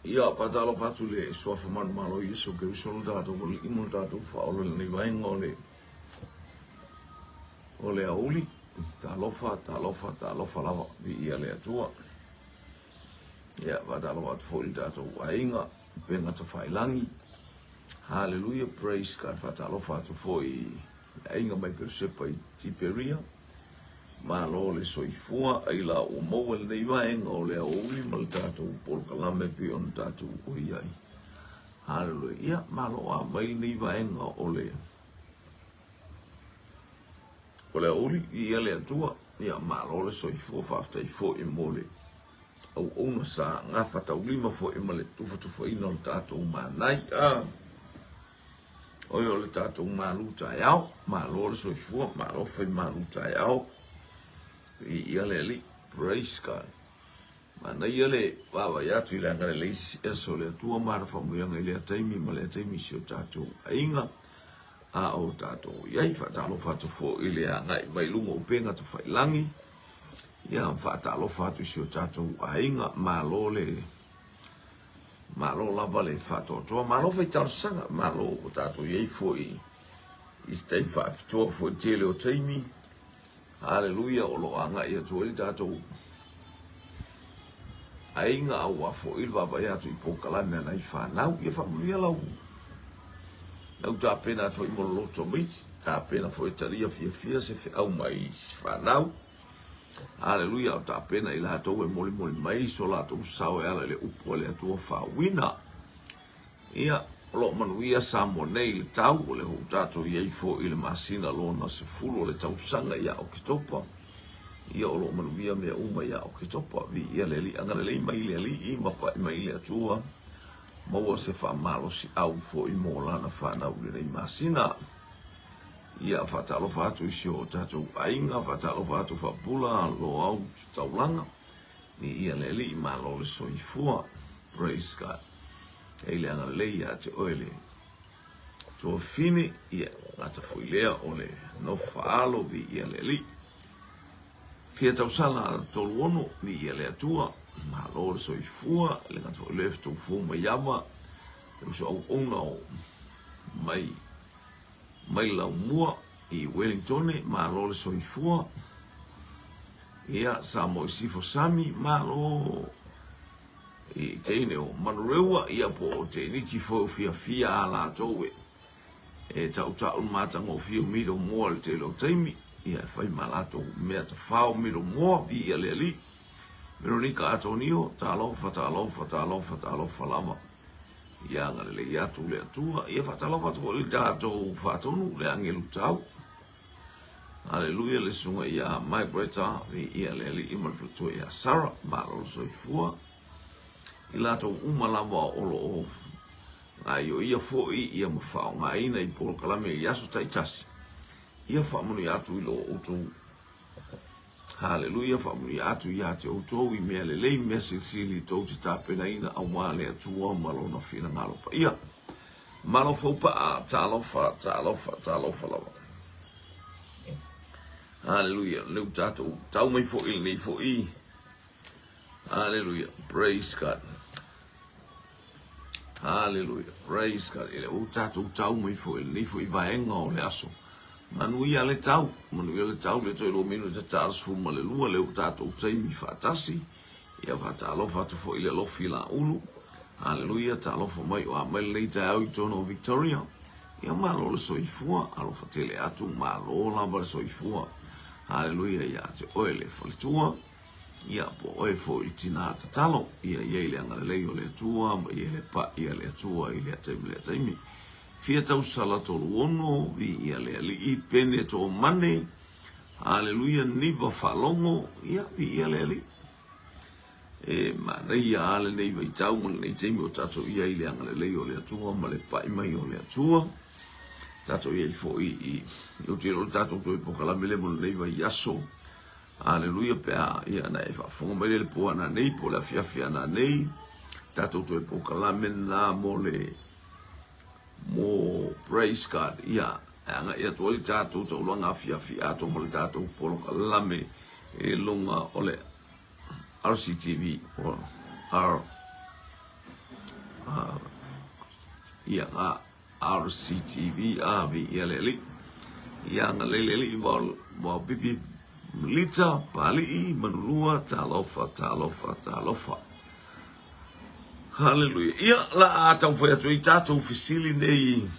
Ia patalo fatu le sofa man malo Yesu ke solo dato ko imol dato fa ole ni vai ngole. Ole auli ta lofa lava vi ia le atua. Ia patalo wat foi dato ainga penga to failangi. Hallelujah, praise God. Patalo fatu foi ainga mai per sepa tiperia. Malo le soifua ai la o mo le nei vai ngole auli mal dato por kalame pi on dato o iai. Hallelujah, malo a mai nei vai ngole. Ole auli ia le atua ia malo le soifua faftai fo i mole. Au ona sa ngafa tau lima fo i male tufu ina o dato manai a. Oi o le dato malu tai au, malo le soifua, malo fai malu tai au. Ia le li, praise God. Mana ia le wawa yatu ile angare le isi eso le tua mara whamuianga ile ataimi ma le ataimi si o tātou ainga a o tātou iai whatalo whatu fo ile a ngai mai lunga upenga to whailangi ia whatalo whatu si o tātou ainga ma lo lava le whatu toa ma lo whai tarusanga ma lo o tātou iai fo i stay whapitoa fo tele o taimi. Hallelujah, o lo anga ia tueli tātou. Ainga au a fo ilwa vai atu i pokalame ana i whanau, ia whamunia lau. Nau tā pena atu i molo loto miti, tā pena fo i taria fia se fe au mai whanau. Hallelujah, o tā pena i lātou e moli mai, so lātou sao e ala le upo le atua whawina. Ia, lo manuia samo nei le tau o le ho tātou iei fo i le masina lona se fulu o le tau sanga ia o kitopa. Ia o lo manuia mea uma ia o kitopa vi ia le li angana le mai le li i mapa i mai le atua. Maua se wha malo si au fo i mō lana whanau le nei masina. Ia whatalo whatu i sio tātou ainga, whatalo whatu whapula lo au taulanga. Ni ia le li i malo le soifua. Praise God. Ele ana leia te oele. To fine ia ngata foilea ole no faalo vi ia le li. Fia tau sala tolu ono vi ia le atua. Ma lore soifua le ngata foilea fitu fuma yama. Uso au ona o mai lau mua i Wellington ma lore soifua. Ia sa mo sifo sami ma lo i teine o manureua ia po te niti fo fia ala towe e tau matanga o fio miro moa le te lo taimi ia fai malato mea ta fao miro moa vi ia le li Veronica Antonio talo falama ia ngale le atu le atua ia fatalo fatu le dato fatonu le angelu tau Hallelujah le sunga ia my brother vi ia le li imal flutu ia Sarah malo soifua ila to umalawa olo o ayo ia foi ia mafao ngai nei por kalame ia so taitas ia famunu ya tu ilo oto hallelujah famunu ya tu ia te oto i me le me sili to ta pena ina au male tu malo na fina ngalo pa ia malo fo pa talo fa lawa hallelujah le tato tau mai fo il nei fo i hallelujah praise God. Hallelujah, praise God. Ele o tātou tau mai fo ele ni fo i vaenga o le aso. Manuia le tau le toi lo minu te Charles Fuma le lua le o tātou taimi whatasi. Ia whatalo whatu fo ile lofi la ulu. Hallelujah, talo fo mai o a mai le te au i tono Victoria. Ia malo le soifua, alo whatele atu, malo lava le soifua. Hallelujah, ia te oele whalitua. Ia po oe fo i tina tatalo ia le angana leo le atua ma ia le pa ia le atua i le taimi fia tau sala tolu ono vi ia le ali i pene to mane hallelujah niva falongo ia vi ia le ali ma nei ia ale nei vai tau ma nei taimi o tato ia i le angana leo le atua ma le pa i mai o le atua tato ia i fo i o tiro tato to i pokalame le mo nei vai yaso. Hallelujah pea ia na e whafonga mai le poa na nei po la fia na nei tatou to e po kalame na mo praise God ia anga ia to le tatou to longa fia to mo le tatou po kalame e longa ole RCTV or ia nga RCTV vi ia leli ia nga leli mo bibi lita pali manulua talofa haleluya ia la atau foi atu tato fisili nei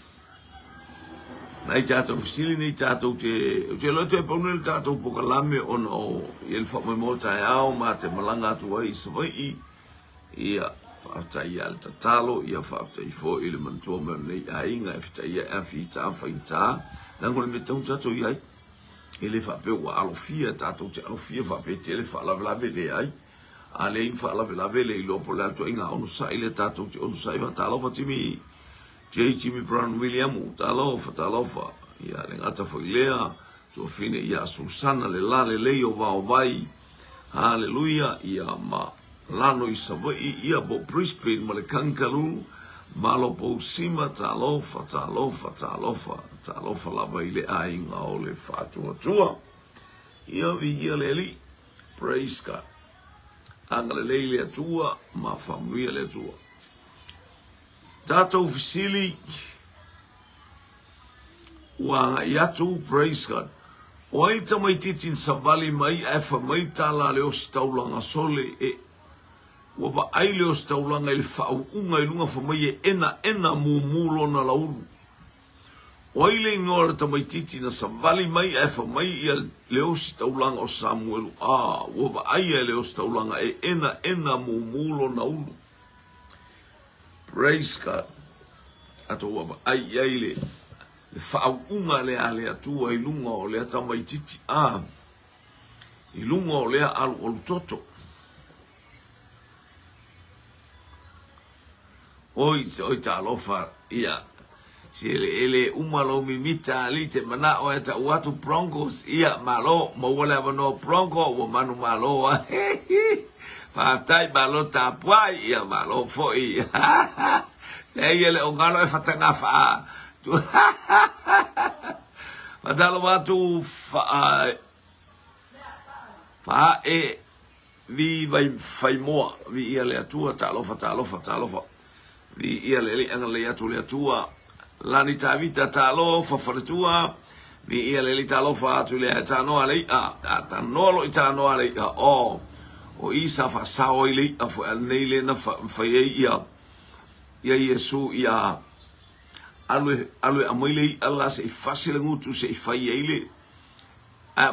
nai tato fisili nei tato te lo te ponel tato pokalame ono il fa mo tai au ma te malanga tu ai svai ia after ia alta talo ia after i fo ile mantua me nei ainga after ia afita faita nango me tau tato ia ele fa pe wa alofia tato te alofia fa pe tele fa la vele ai ale in fa la vele lo pola to inga onu sa ile tato te onu sa va talo fa timi Jimmy Brown William talo fa ia le ngata fo ilea to fine ia Susana le leo va o vai haleluya ia ma lano i savai ia bo Brisbane ma le kankaru malo po sima talofa lava ile ainga o le fatua ia vi ia leli praise God anga le leile atua ma familia le atua tato fisili wa iatu praise God Wai tamai titin savali mai efa mai tala leo staulanga sole Wapa ai leo staulanga ili fau unga ilunga famai ena mumulo na laulu. Waile ingoa tamai titi na savali mai efa mai ia leo staulanga o Samuelu. Wapa ai leo staulanga ena mumulo na ulu. Praise God. Ato wapa ai le fau unga le atua ilunga o le tamai titi. Ilunga o le alu toto. Oi talofa ia si ele umalo mimita ali te mana o eta watu Broncos ia malo mo wala no Bronco o manu malo fa tai malo tapua ia malo foi ele ongalo e fatanga fa madalo watu fa vi vai fai mo vi ia le atua talofa di ia lele anga le atua lani tavita talo fa fartua di ia lele talo fa tu le tano ale ta nolo itano ale o isa fa sao ile fo nele na fa ia Yesu ia alwe amoile Allah se facile ngutu se fa ile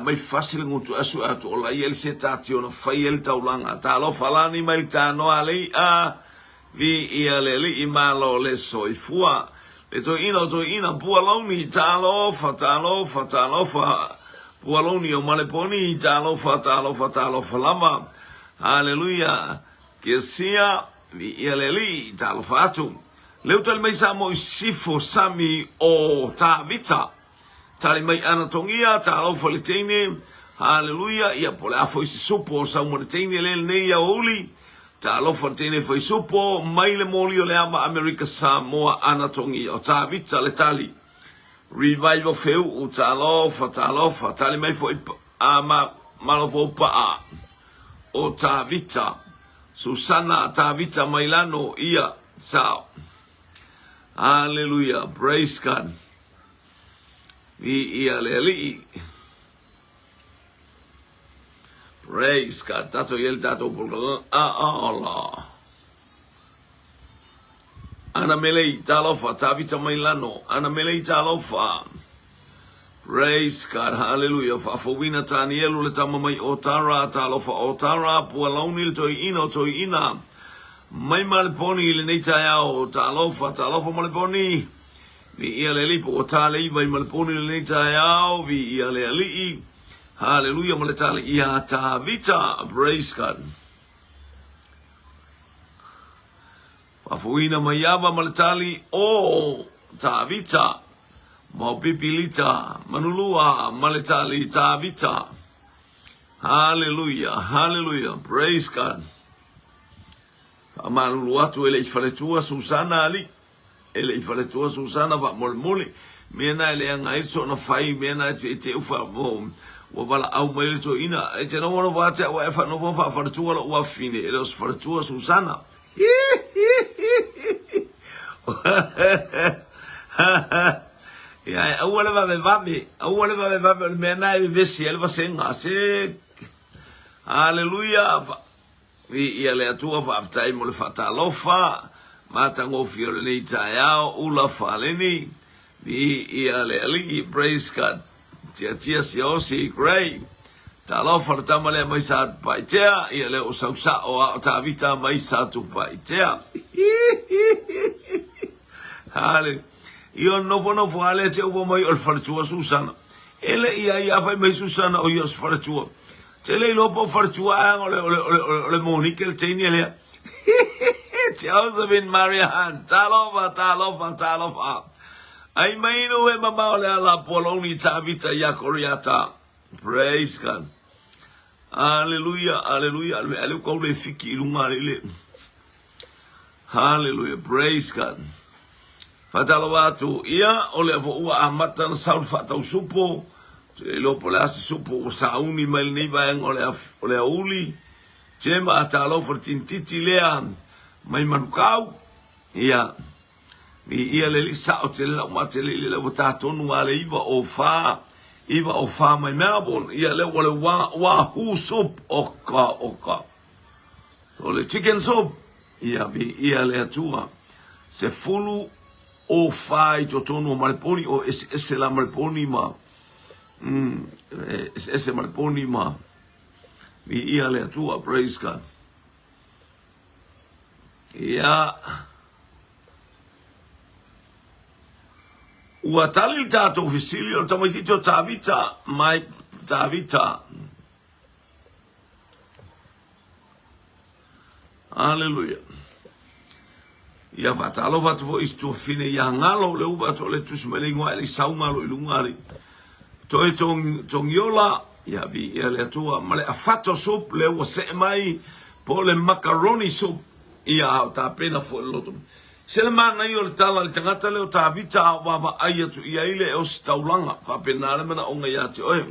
mai facile ngutu asu atu ola ile se tatio no fa ile taulanga talo falani mai tano ale vi ia lele I malo le soifua le to ina pualoni talofa pualoni o maleponi talofa lama haleluya que sia vi ia lele talofa atu leu tali mai samo sifo sami o tavita tali mai anatongia talofa le tene haleluya ia pole afo isi supo sa mo le tene le nei ya oli Talofa tene foi supo mai le moli o le ama America Samoa anatongi o tavita le tali revival feu o talofa tali mai foi ama malofo pa o tavita Susana tavita mailano ia sao hallelujah praise God ia leli Praise God. Tato yel tato pulga. Allah. Ana melei talofa tavita mailano. Ana melei talofa. Praise God. Hallelujah. Fafowina tanielu le tamamai otara talofa otara pualonil toi ina. Mai maleponi le neita yao talofa maleponi. Vi ia le lipo otale mai maleponi le neita yao vi ia le ali. Hallelujah, maletali ia tavita, praise God. Pafuina mayaba maletali o tavita, maupipilita, manulua maletali tavita. Hallelujah, praise God. Manuluatu ele ifaletua Susana ali, ele ifaletua Susana va molmoli, mena ele anga iso na fai mena te ufa bom. Wala au mai to ina e te no mo va te wa fa no fa fartua lo wa fine e los fartua Susana Ya, awal ba mena I vesi elva senga se. Hallelujah. Ia le atua fa aftai mo le fatalofa. Mata ngofio le nei taiao ula faleni. Ia le ali praise God. Tia si osi great. Talofa le tamale mai sa paitea. Ia le o sausa o tavita mai sa tu paitea. Hallelujah. Io no ale te uvo mai ol fartua Susana. Ele ia fai mai Susana o ios fartua. Te le lopo fartua ole Monique el teni ele. Josephine Marian, talofa. Ai mai no e mama ole ala poloni tavita ya Koreata. Praise God. Hallelujah. Ale ko le fiki lungare le. Hallelujah. Praise God. Fatalawatu ia ole vo ua amata na saul fatau supo te lo pola supo sauni mal nei ba ole uli chema atalo fortintiti lea mai manukau ia ia le lisa o te la matele le votato nu ale iva o fa mai Melbourne ia le ole wa hu soup oka so le chicken soup ia le atua se fulu o fai totonu malponi o ese la malponi ma ese malponi ma ia le atua praise God ia ua tali tato ofisilio tamaitito tavita mai tavita hallelujah. Ia fatalo fatu fo istu fine ia ngalo le uba to le tus melingwa le saunga lo ilungari to tong yola ia bi ia le tua male afato soup le o se mai po le macaroni soup ia ta pena fo loto se le mana io le tala le tangata le o ta vita wa ai tu ia ile o staulanga fa pena le mana onga ia te oi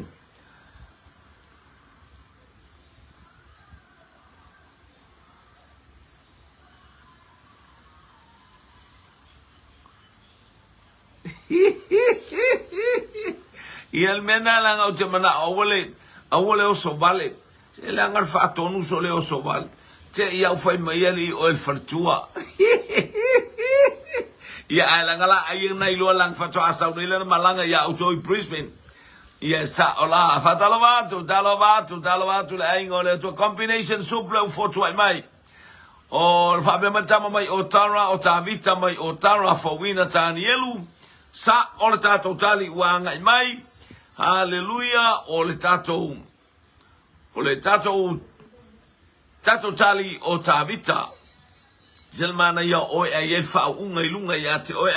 Ia mena langa o te mana awale o sobale. Se langa al fatonu so le o sobale. Te ia u fai mai ali o el fartua. Ia langa la ai na ilo lang fatua sa ni le malanga ia auto i Brisbane. Ia sa ola fatalovatu le aingo le to combination soup le foto ai mai. O fa be matama mai o tara o tavita mai o tara for wina tanielu. Sa o le tato tali wanga i mai. Hallelujah, o le tato tali o tavita. Selmana ia o e fa unga i lunga ia te o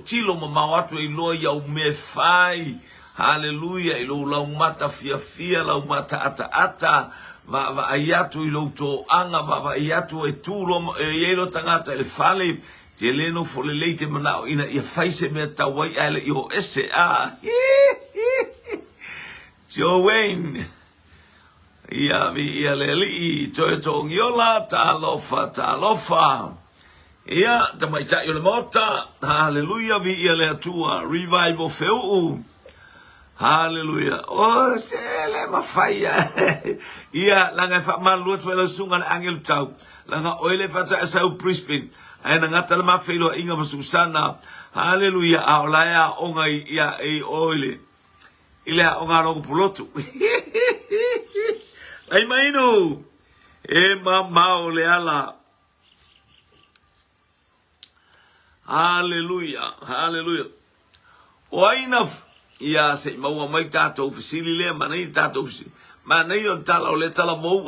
tilo mamawatu i loa ia o me fai. Hallelujah, i lo lau mata fia lau mata ata va aiatu i lo to anga va aiatu e tulo e yelo tangata le fale. Te leno fo le leite manao ina ia faise me tawai ale i o ese Joe Wayne ia le li to ngiola talofa ia tamaita yo le mota hallelujah vi ia le atua revival feu hallelujah o se le mafaya ia langa fa malu tu le sunga angel tau langa oile fa sa Brisbane ai ngata le mafelo inga Susana hallelujah aolaya onga ia e oile ile onga lo pulotu ai maino e mama ole ala hallelujah o aina ia se mau mai tato ofisili le manai tato ofisili manai on tala ole tala mo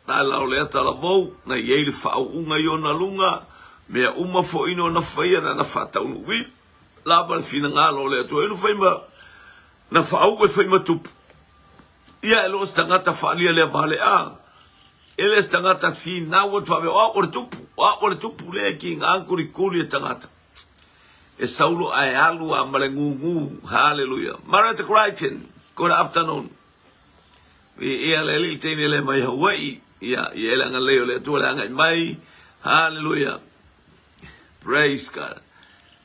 tala ole tala mo na yele fa unga yona lunga me uma fo ino na faia na fata unu wi la bal fina ngalo le to ino faima na fa u faima tup ia lo stangata fa lia le vale ele stangata fi na wo to ave o tupu le ki ngankuri kuli tangata e saulo ai alu a malengungu hallelujah Margaret Crichton good afternoon ia le li tene le mai Hawaii ia ele nga leo le to le nga mai hallelujah Praise God.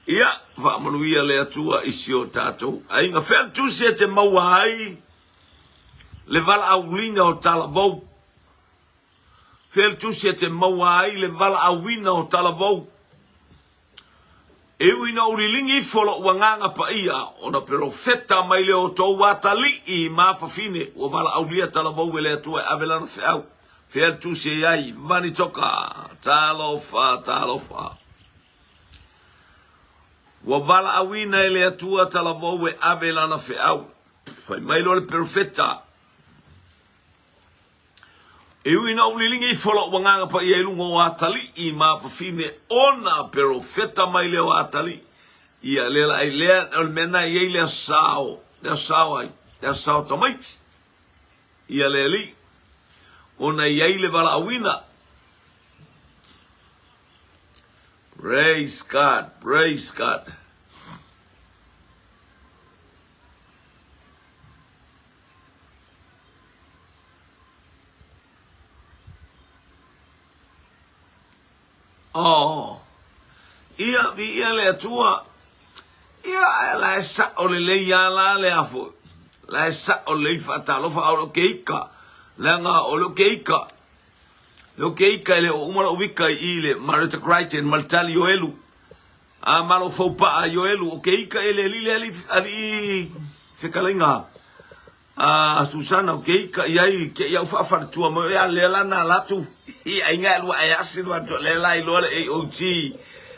Ia, whaamanuia le atua isi o tātou. Ai ngā whea tusi e te maua ai. Le vala aulinga o talavou. Whea tusi e te maua ai. Le vala auina o talavou. Ewi na urilingi folo wanganga pa ia. Ona profeta mai le o tau watali i mawhawhine. O vala aulia talavou e le atua e avelana wheau. Whea tusi e ai. Mani toka. Talofa, talofa. Wa vala awina ele atua talavou e avelana wheau. Pai mailo le profeta. Ewi na ulilingi i folo wanganga pa ia ilungo o atali i mawhawhine ona profeta mai leo atali. Ia lela ai lea o mena i lea sao. Lea sao ai. Lea sao tamaiti. Ia lea li. Ona i le vala awina. Praise God, praise God. Oh, ia le atua. Ia la sa o le ia la le afo. La sa o le fatalofa o lo keika. La nga o lo keika. Lo keika le o umara wika i le Marita Crichton Maltali Yoelu. A malo faupa a Yoelu o keika ele ali fekalinga. A Susana o keika iai ke ia fafartua mo ia le lana latu. Ia inga lu ayasi lu le lai lo le o ti.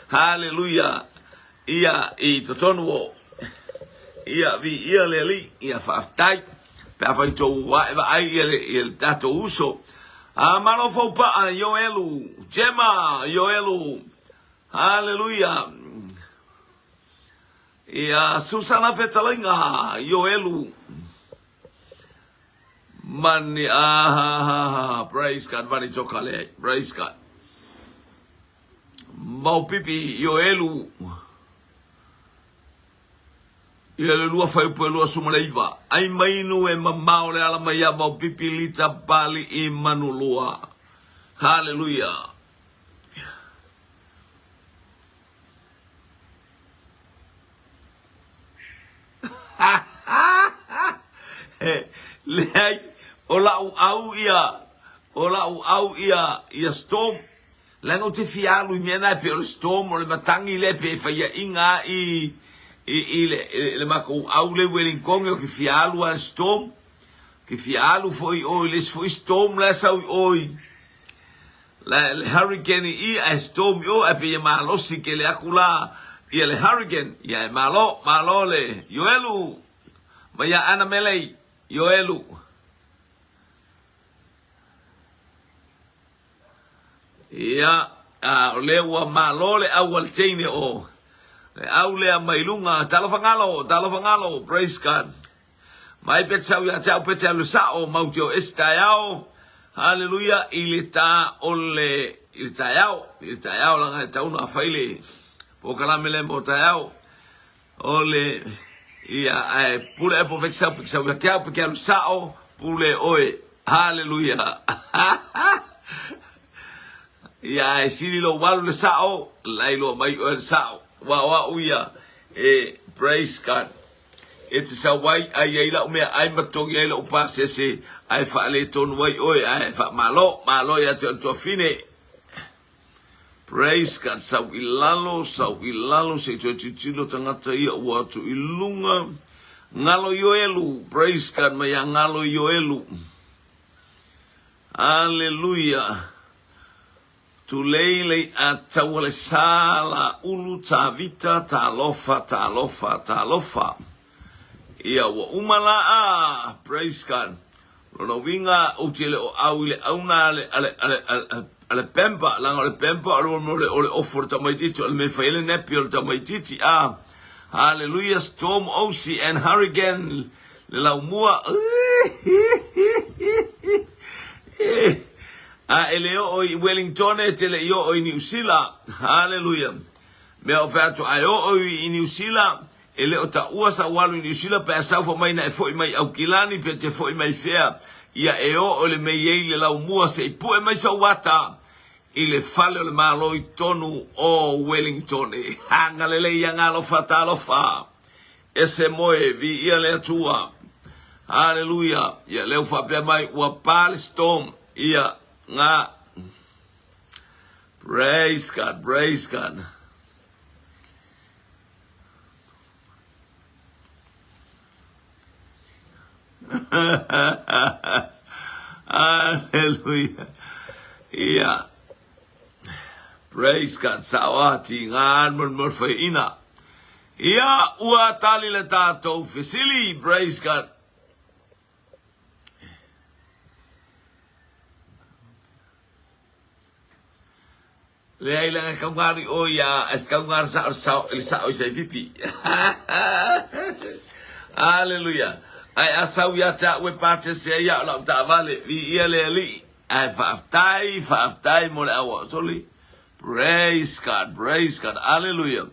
Hallelujah. Ia I totonu ia vi ia le li ia faftai. Pa fa to wa ai il tato uso. Amalo faupa a Yoelu, Gemma, Yoelu, Hallelujah. Ia Susana Fetalinga, Yoelu. Mani, praise God, mani chokale, praise God. Mau pipi, Yoelu. Ia lua fai po lua sumaleiva. Ai mainu e mamau le ala mai mau pipi lita bali I manulua. Hallelujah. Le ai ola au ia storm. Lengo te fialu miena pe o storm o le matangi le pe fa ia inga I le mako au le Wellington o ki fialu a storm ki fialu foi oi les foi storm la sau oi la le hurricane I a storm yo a pe malo si ke le akula I le hurricane ya malo le Yoelu maya ana melei Yoelu ya le wa malo le awal chaine o Aulea mailunga talofangalo praise God mai petsau ya tau petsau sao mautio estayao hallelujah ilita ilitayao langa tau na faile pokala mele motayao ole ia ai pule po petsau ya tau petsau sao pule oe hallelujah ia sililo walu le sao lailo mai o sao wa uia praise God it's a wai ai la me ai matongi ai la upase se ai fa le ton wai oi ai fa malo ya to fine praise God sa ilalo se to tilo tangata ia wa to ilunga ngalo Yoelu praise God me ngalo Yoelu hallelujah tu leile a tawale sala ulu tavita talofa ia wa umala praise God lono winga utile o awile auna ale pempa langa le pempa ole offer tamaititi ole me faile nepi ole tamaititi hallelujah storm osi and hurricane le laumua ele o Wellington tele yo o New Zealand hallelujah me o fato o New Zealand ele o ta uasa walu New Zealand pa sa fo mai na fo mai au kilani pe te fo mai fea ia o le me ye le la mua se pu mai so wata ile fale o le malo I tonu o Wellington e hanga lele ia ngalofa talofa ese moe vi ia le atua haleluya ia leo whapea mai ua Palestone ia nga praise God haleluya ia praise God sawati ngan mon ina ia ua tali le tatou fesili praise God le ai la kaungari o ia es kaungar sa el sa o sai pipi haleluya ai asau ya ta we passe se ya la ta vale vi ia le li ai faftai mo le awa soli praise God hallelujah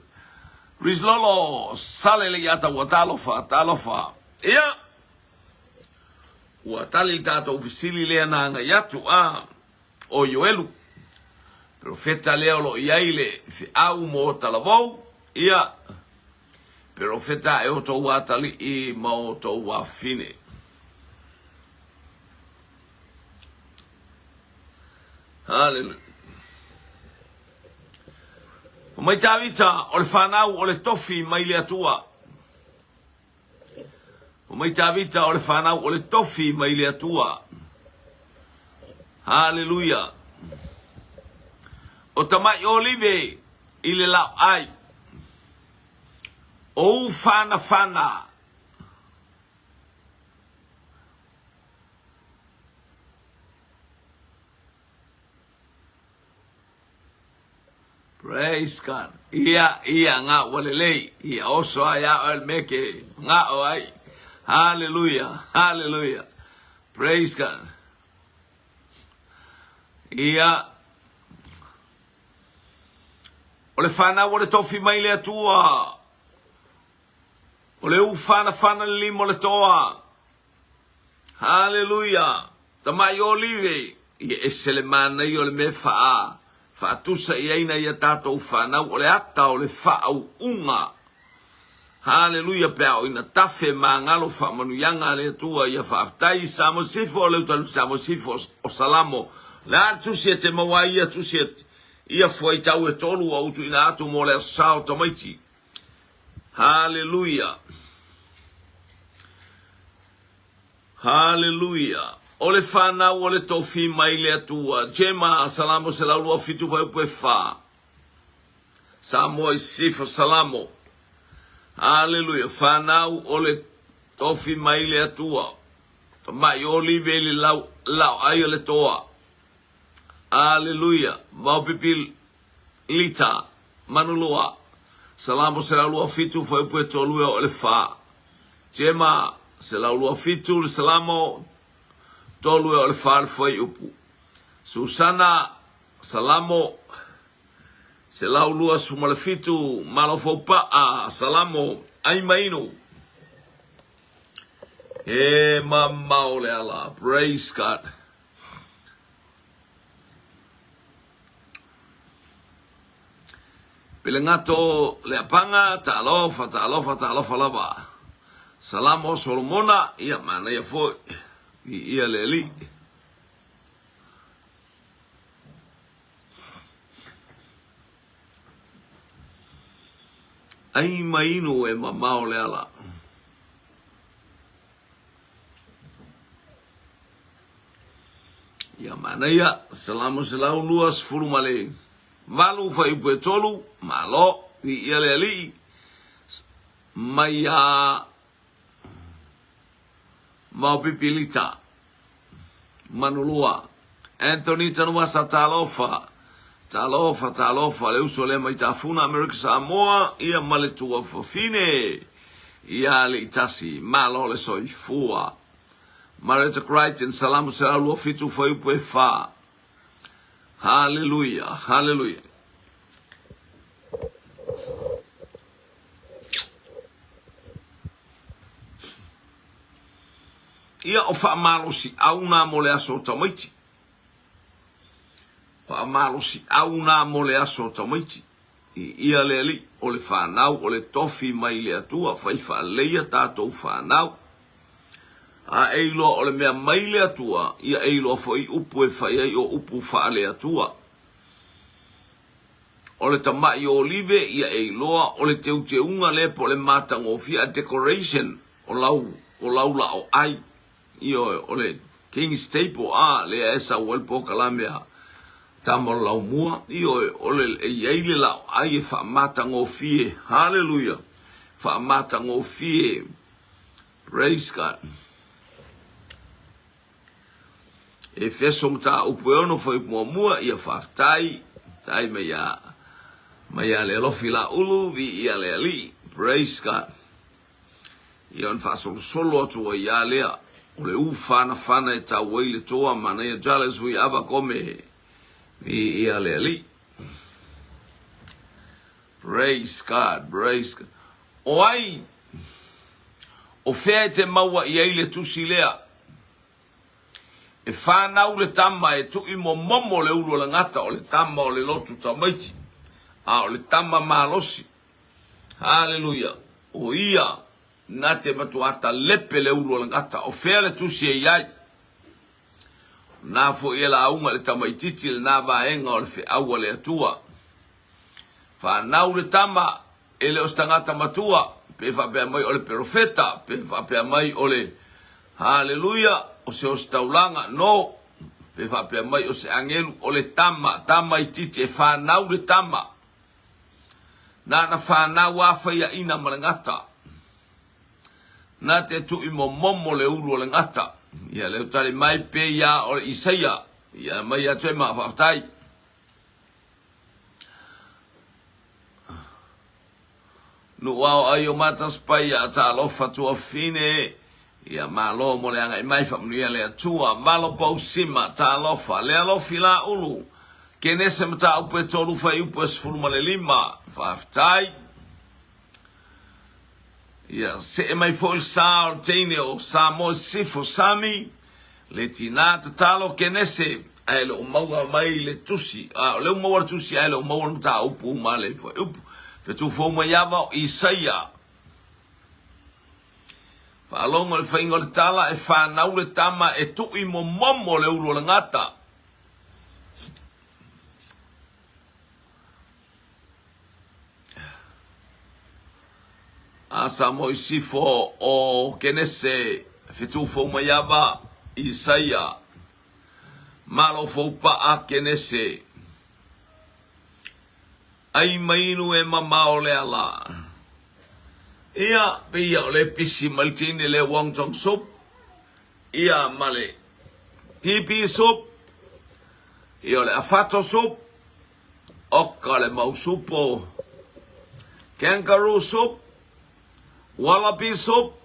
rislolo sale le ya ta talofa ia wa tali tatou fisili le na nga ya tu a o yoelu profeta leo lo iaile fi au mo talavou ia profeta e o to watali I mo to wa fine hallelujah o mai tavita o le fanau o le tofi mai le atua o mai tavita o le fanau o le tofi mai le atua hallelujah o tamai olive I le lau ai o fana praise God ia nga walelei ia oso ia el meke nga o ai hallelujah praise God ia o le fana o le tofi mai le atua o le fana limo le toa hallelujah tamai olive ia eselemana I o le me faa tusa I aina ia tatou fana o le ata o le faa unga hallelujah pea o ina tafe mangalo fa manuyanga le atua ia faaftai samo sifo o le utalu samo sifo o salamo la tusiete mawa ia tusiete ia foi tau e tolu au tu ina atu mo le sao tamaiti hallelujah o le fana o le tofi mai le atua jema salamo se la lua fitu vai pe fa samo sifo salamo hallelujah fana o le tofi mai le atua mai olive le lau ai le toa hallelujah mau pipil lita manulua salamo se la lua fitu foi pe tolu o le fa jema se la lua fitu le salamo tolu o le fa foi upu Susana salamo se la lua suma le fitu malo fopa a salamo ai maino e mamma ole ala praise God Pelengato le apanga talofa lava. Salamo Solomona ia mana ia foi ia leli. Ai maino e mamao le ala. Ia mana ia salamo selau luas furumale. Malu fai puetolu malo ia leli. Maya mau pipilita manulua Anthony tanua sa talofa le uso le mai tafuna America Samoa ia maletua fofine ia le itasi malo le soifua Marita Crichton salamu salalu fitu foi puefa hallelujah ia o fa malo si auna mo le aso tamaiti Pa malosi au na mo le aso tamaiti. Ia le ali o le whanau o le tofi mai le atua fai whaaleia tātou whanau. A eiloa o le mea mai le atua ia eiloa foi upu e whai ai o upu whaale atua. O le tamai o olive ia eiloa o le teu teunga le po le matangofia decoration o lau la o ai. Ia o le King Staple le esa welpo kalamea. Tamo lau mua, o le eile lau ai e whaamata ngofie, hallelujah, whaamata ngofie, praise God. E whesong tā upu ono whai mua ia whaftai, tai mai le lofi la ulu, vi ia le ali, praise God. Ia on whasolo solo atua ia lea, o le u whana e tā waile toa, mana ia jales hui ava kome ia le ali. Praise God, praise God. O ai, o whea te maua i eile tusi lea, e whanau le tama e tu i momo le ulu le ngata o le tama o le lotu tamaiti, o le tama malosi. Hallelujah. O ia, na te matuata lepe le ulu le ngata, o whea le tusi e iai. Na fo ia la aunga le tamaititi le na vaenga o le whi aua le atua. Whanau le tama e le ostangata matua, pe whapea mai o le profeta, pe whapea mai o le hallelujah, o se ostaulanga, no, pe whapea mai o se angelu o le tamaititi e whanau le tama. Na whanau awhaia ina marangata. Na te tu i momo le uru o le ngata. Ia leo tali mai pe ia o Isaia, ia mai a te maa whaftai. Nu wao ai o matas pai a ta alofa tua fine, ia malo mo le anga i mai whamnuia le atua, malo pau sima ta alofa, le alofi la ulu, ke nese mata upu e tolu fai upu e sifuruma le lima, whaftai. Ia se e mai fo il sa o teine o sa mo sifo sami le tina tatalo kenese ai le maua mai le tusi le maua tusi ai le maua mta upu ma le fo upu fe tu fo mo yava Isaia fa longo le faingo le tala e fa na le tama e tu i momo le ulo le ngata asa mo sifo o kenese fitu fo mayaba Isaia malo fo pa a kenese ai mainu e mama o le ala ia pia o le pisi maltini le wong chong soup ia male pipi soup ia le afato soup okka le mausupo kangaroo soup Wallaby soup,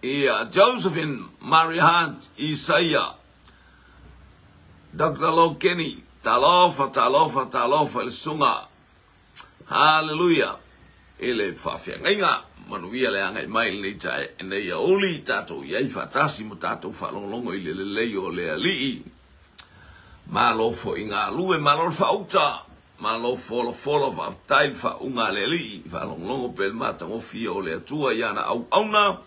ia Josephine Mary Hunt, Isaia, Dr. Lo Kenny, talofa, el sunga, hallelujah, ele fafia ngainga, manuia le angai mai le tae, ene ia oli tato, iai fatasi mo tato falonglongo i le leo le alii, malofo inga lue malol fauta, malo folo fa tai fa unga leli fa longo pel mata o fia o le atua yana au auna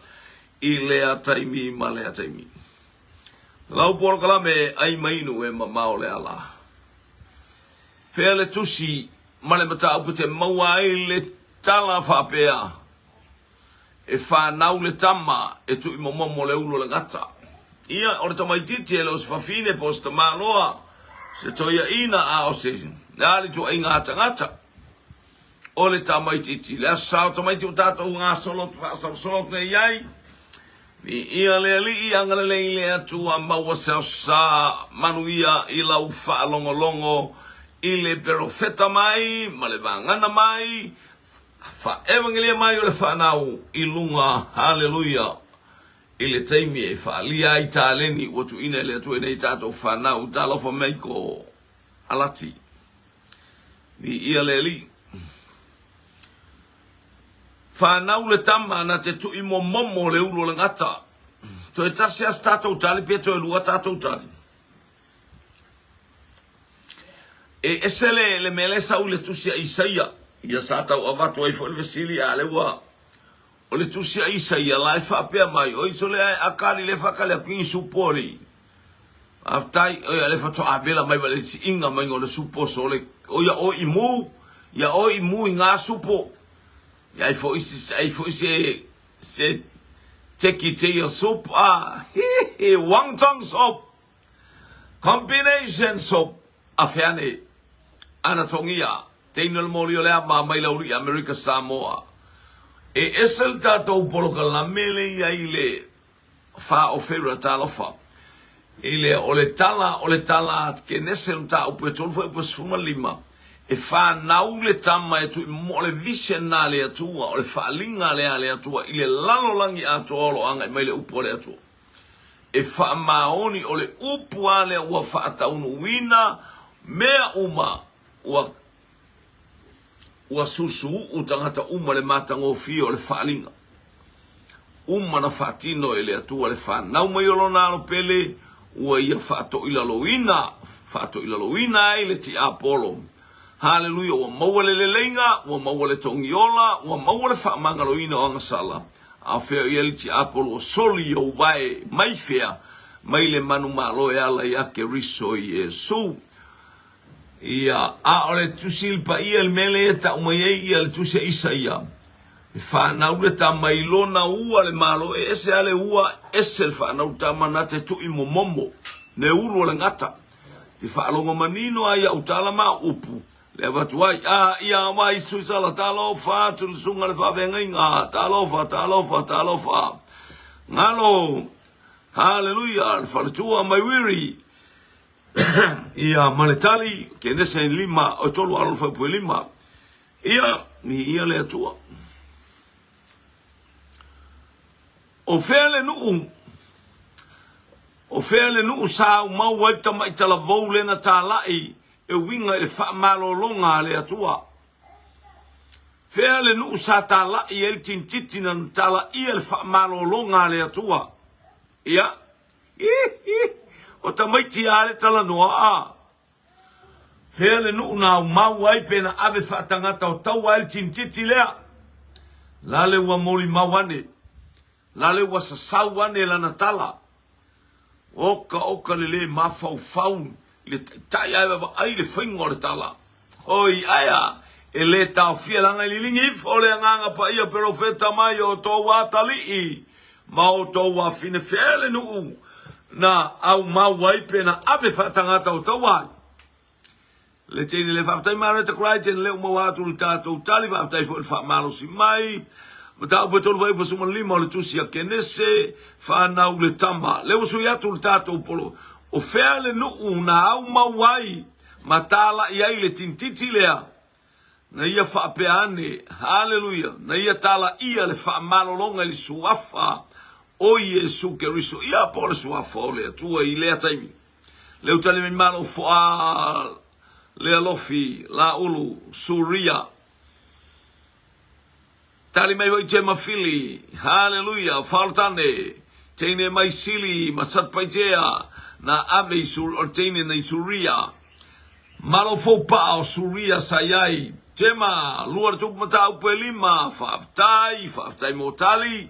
i le ataimi ma le ataimi lau por kala me ai mainu e ma o le ala pele tusi male mata au te maua i le tala fa pea e fa nau le tama e tu i momo le ulo le ngata ia o le tamaititi e los fa fine posta maloa se toia ina a o se ali tu inga ngata o le tamaititi le sa tamaiti o tato nga solo ne yai ni ia le ali anga le atu a maua sa manuia i lau fa longo i le profeta mai ma le vangana mai fa evangelia mai o le fa nau i lunga hallelujah i le taimi e fa lia i taleni o tu ina le atu nei tato fa nau talo fa meiko alati ni ia le li fa nau le tama na te tu i momo le ulo le ngata to e tasi a stato tali pe to e lua tato tali E esele le melesa ule tusia Isaia. Ia sa tau avatu ai fo le vesili a le wa. O le tusia Isaia la fa pe mai o iso le akali le fa kale ku supori. Aftai o le fa to abela mai vale si inga mai ngole supo so le o ya o imu inga supo. Ya fo isi se teki te ya soup wonton soup combination soup afiane anatongia teinol molio le ama mai lauri America Samoa e esel tato poloka la mele ya ile fa ofera talofa ile ole tala ke nesel ta upetol foi pos fuma lima e fa naule tama e tu mo le visionale atua o le fa linga le atua ile lalo langi atolo anga mai le upo le atua e fa maoni o le upu ale wa fa taunu wina mea uma wa susu utangata uma le matango fi o le fa linga uma na fatino ele atua le fa nau mai lo na lo pele wa ia fa to ila lo wina ile ti Apollo. Hallelujah, wa mawale le lenga, wa mawale tongiola, wa mawale fa mangaloina o ngasala. A fea yelti Apollo o soli o vai mai fea, mai le manu malo e ala yake riso Yesu. Ia a ole tusil pa ia el mele ta umaye ia le tusia Isaia. Fa naule ta mailona ua le malo e ese ale ua ese fa nauta manate tu imomomo ne ulu le ngata. Ti fa longo manino aya utala ma upu. Leva tuai ia mai suisala talofa tu sunga le fa venga talofa ngalo hallelujah fa tua mai wiri ia maletali ke nese lima o tolu alfa pu lima ia le tua o fele nu sa mau waita mai tala vole na talai e winga e fa malolonga le atua fele nu sa tala i el tintiti na tala i el fa malolonga le atua ia o tamaiti ale tala noa fele nu na mau ai pena ave fa tangata o tau el tintiti lea lale wa moli mawane lale wa sasawane la natala oka le mafau le tai ai le fingo le tala oi aya ele ta fia langa lilingi ole nganga pa ia profeta mai o to watali ma o to wa fine fele nu na au ma wai pena ave fatanga o to wa le tini le fatai mare te krai ten le mo watu tato tali va tai fo fa malo si mai mata o betol vai posuma lima le tusia kenese fa na le tama le usu ya tu tato polo o fele nu una au mawai matala ia ile tintiti lea na ia fa peane hallelujah na ia tala ia le fa malolonga le suafa o Yesu Kristo ia por suafa le tua ile taimi le utale me malo fo le alofi la ulu suria tali mai voi tema fili hallelujah faltane tene mai sili masat paitea na ame sur ortene na suria malo fo pa o suria sayai tema luar tu mata upelima faftai motali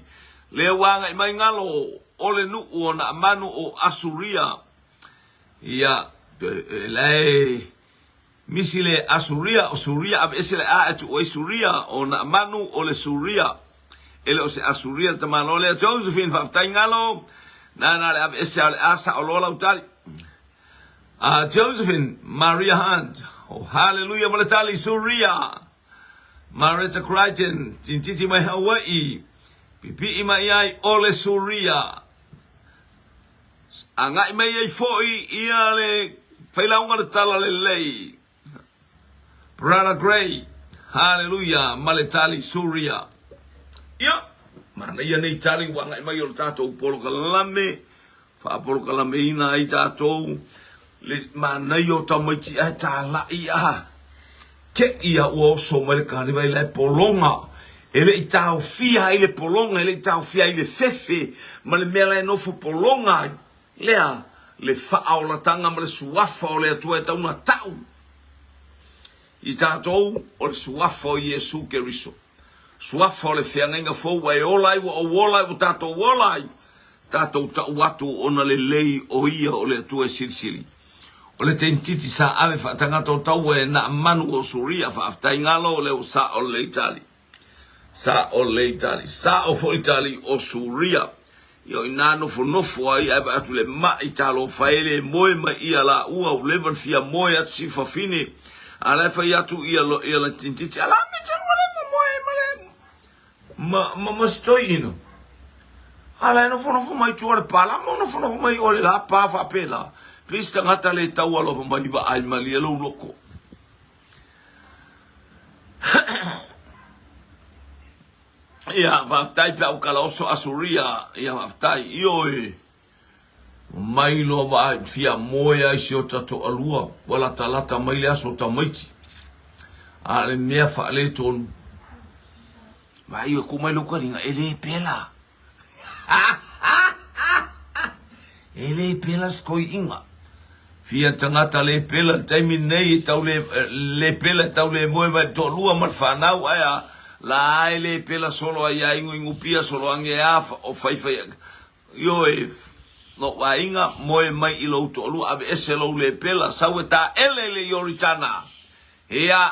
le wanga mai ngalo ole nu ona manu o asuria ia le misile asuria o suria ab esele a tu o suria ona manu ole suria ele o se asuria tamalo le Josephine faftai ngalo na le ab esele asa o lola utali Josephine Maria Hunt oh hallelujah malatali suria Marita Crichton tintiti mai Hawaii pipi mai ai ole suria anga mai ai foi ia le failaunga le tala le lei Brother Gray hallelujah malatali suria ia mana ia nei tali wanga mai o tato polo kalame fa polo kalame ina ai tato le mana yo tamaiti ai tala ia ke ia o so mai ka ri vai le polonga ele itau fia ile polonga ele itau fia ile fefe ma le mela no fo polonga lea le fa aula tanga ma le suafa o le tua ta una tau I tātou o le suafo i Iesu Keriso. Suafo le whiangenga fōu ai olai wa o wolai o tātou wolai. Tātou tau watu ona le lei o ia o le atua sirisiri. O le teintiti sa ave whaatangata o tau e na manu o suria whaaftai ngalo o le o sa o le Itali. Sa o le Itali. Sa o fo Itali o suria. Io inano fo nofo ai ai atu le mai talo faele moe ma ia la ua o level fia moe at si fa fine. Ala fa yatu ia la tintiti ala me wale mo moe ma stoi ino. Ala no fo mai tuare pala mo no fo mai ole la pa fa pela. Please tangata le tau alo fo mai ba ai mali lo loko. Ia vaftai pe au kala oso asuria ia vaftai io mai lo va fia moia isi o tato alua wala talata mai le aso tamaiti ale mea fa le ton mai o kuma lo kalinga ele pela ele pela skoi inga fia tangata le pela taimi nei tau le pela tau le moe mai to lua mal fanau aya la ele pela solo ai ingu pia solo ange afa o fai yo no wa inga moe mai I lo to lu ave ese lo le pela saweta ele yoritana ia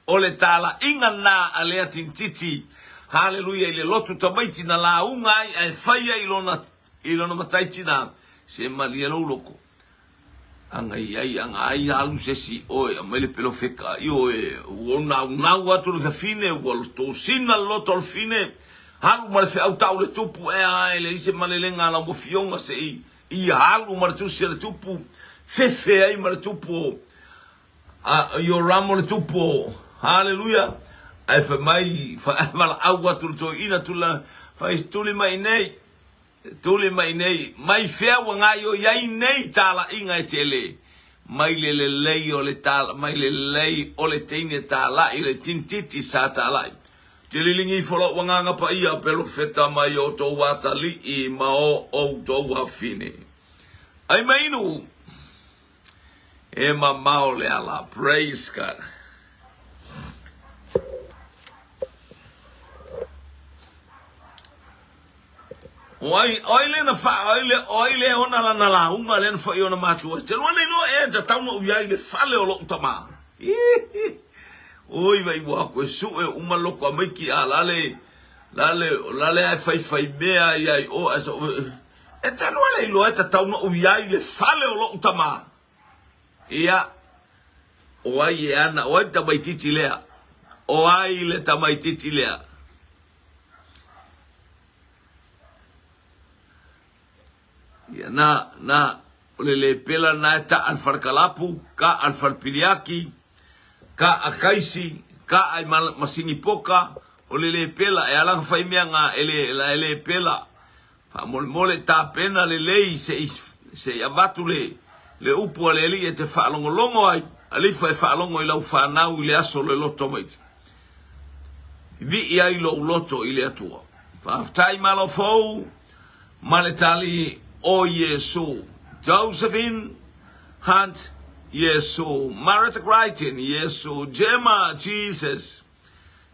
o le tala inga na ale tintiti haleluya ile lotu tamaiti na la unga ai fai ilona mataitina se malia lo loko anga ai alu sesi oe mele pelo feka io ona watu le fine wal to sina lo to fine halu mar fe au tau le tupu ele ise malelenga la mofionga se I halu mar tu se le tupu fefe ai mar tupu io ramo le tupu haleluya ai fa mai fa mal au watu to ina tula fa istuli mai nei tuli mai nei mai fea wanga yo yai nei tala inga tele mai le lei o le tala mai le lei o le teine tala I le tintiti sa tala te lilingi folo wanga nga pa ia pelo feta mai o to watali I mao o to wafine ai mai nu e mao le ala praise God. Oile na fa oile ona la na la unga len fa yona matua te no no ta tau no ia ile fale o lo tama oi vai wa ko su uma loko mai ki ala le ai fai mea ia o aso ta no le lo ta tau no ia ile fale o lo tama ia o ai ana o ta mai titilea o ai le ta mai titilea ya na le pela na ta alfarkalapu ka alfarpiliaki ka akaisi ka ai masini poka o le pela e ala fai mianga ele pela fa mole ta pena le lei se abatu le upu le li te fa longo ai ali fa longo I lau fa nau le aso le loto mai vi ai lo loto ile atua fa tai malo fou maletali o Yesu, Josephine Hunt, Yesu, Marita Crichton, Yesu, Gemma, Jesus,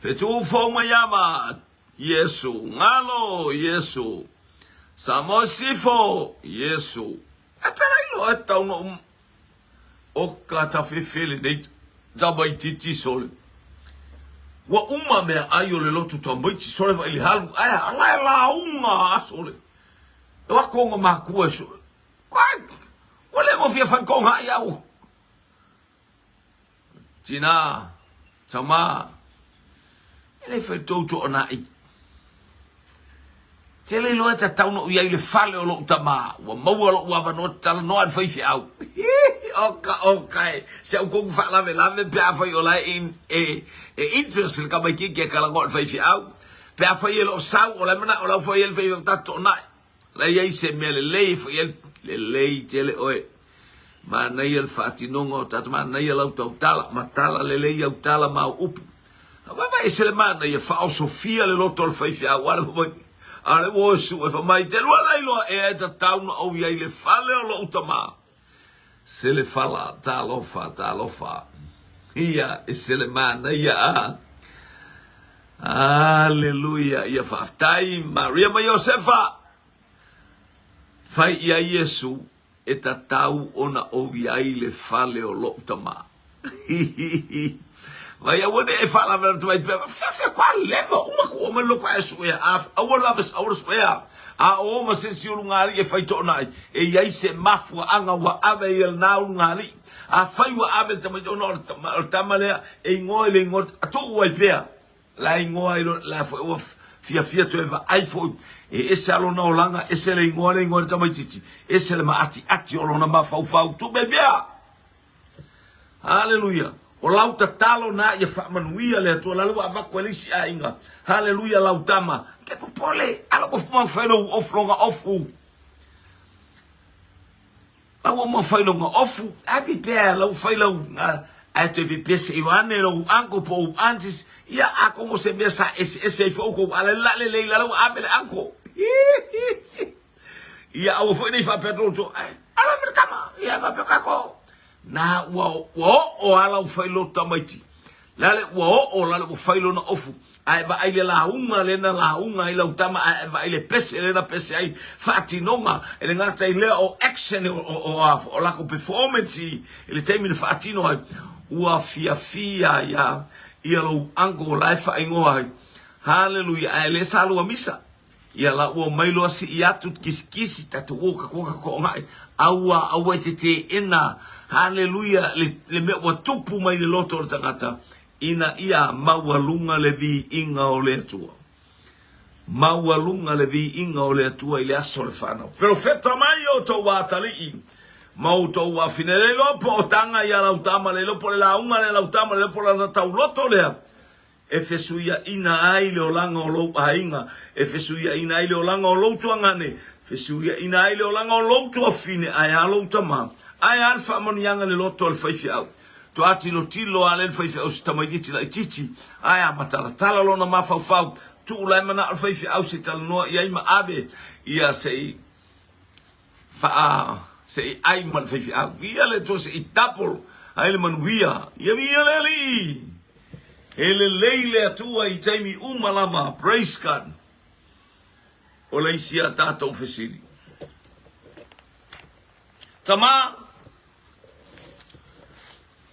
Fetu Fomayama, Yesu, Ngalo, Yesu, Samosifo, Yesu. Atarai lo eta uno o kata fefele nei zabai titi sole. Wa uma me ayo le lotu tambai ti sole va ili halu ai ala la uma sole. Wa kongo makua so. Kwai. Wale mo fia fan konga iau. Tina. Tama. Ele fe toto onai. Tele lo ta tau no ia ile fale o lo tama. Wa mau lo wa no tala no an fai au. Okay. Se o kong fa la pe fa yo la in interest ka mai ki ka la ngot fai au. Pe fa yo sau o la mana o la fa yo fai tato onai. La ia se me le foi le tele oe ma nei el fatinongo tat ma nei el autotala matala le autotala ma up va se le man ia fa Sofia le lotol fai fia wala ale wo su fa mai te lo e ta town o ia le fale o lo tama Sele fala, talofa. Ia, sele mana, ia. Aleluia, ia faftai, Maria ma Iosefa. Fai ia Yesu, e tatau ona ovi ai le fale o lo tama. Vai awone e fala ver tu vai fa qua leva uma como lo qua su ya awala bes awrs ya a o ma se si ngari e fai to nai e ia se mafu anga wa ave el na ngari a fai wa ave tama no tama le e ngoi le ngot to wa pea la ngoi la fo fia to eva iPhone e ese alo na olanga ese le ngoi tama titi ese le ma ati o na ma fau tu bebia. Haleluya. O lau tatalo na ia whamanuia lea tua lalu a makwelisi a inga. Haleluya lau tama. Ke popole, ala ko fuma whaino oflonga ofu. Lau ma whaino nga ofu. Api pēr lau whailau a te pipea se iwane lau anko po antis. Ia ako mo se mea sa ese i whauko ala lale leila lau amele anko. Ia awa whaino i whapetro to. Ala mele kama. Ia whapeo kako. Na o ala o failo tamaiti lale o lale o failo na ofu ai ba ai le launga le na launga i lau tama ai ba ai le pese le na pese ai fatinonga ele ngata i le o action o la ko performance ele temi le fatino ai ua fia ya ia lo ango life ai ngoi hallelujah ai le salu a misa ia la o mailo si iatu kiskisi tatu o ko ngai aua tete ina. Haleluya le me wa tupu mai le loto o tangata ina ia mawalunga le vi inga o le atua. Mawalunga le vi inga o le atua ile aso le whanau. Profeta mai o tau watali mau tau wa fine le lopo o tanga ia lautama le lopo le launga le lautama le lopo la tau loto lea. Efesuia ina ai le olanga o lou hainga. Efesuia ina ai le olanga o lou tuangane. Efesuia ina ai le olanga o lou tua fine ai alo tama. Ai alfa monianga le loto al faifi au. To ati lo tilo ale faifi au stamayiti la itici. Ai amatala tala lo na mafau tu la mana al faifi au se tal no ia ima abe ia sei fa sei ai man faifi au. Ia le to se itapol ai le man ia le li. Ele leile atua i taimi umalama praise God. O le isia tatou fesiri. Tama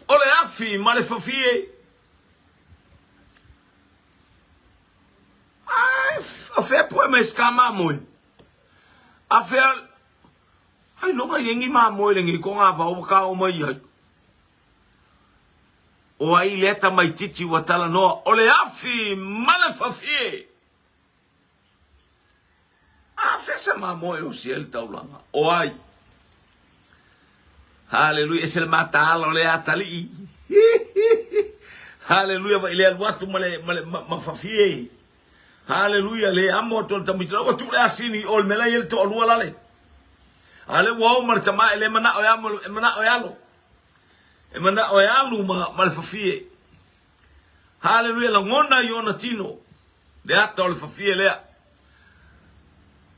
ole afi male fafie a fe po me skama moi a fe ai no ga yengi ma moi le ngi ko nga va o ka o mai o ai leta mai titi watala no ole afi male fafie a fe sa ma moi o siel taulanga o ai. Haleluya, es el matalo le atali. Haleluya, va ile alwatu male mafafie. Haleluya, le amo to tamitra wa tu le asini ol mela yel to alwala le. Ale wa martama ele mana o yamo mana o yalo. E mana o yalo mal fafie. Haleluya, la ngona yona tino. De ato le fafie le.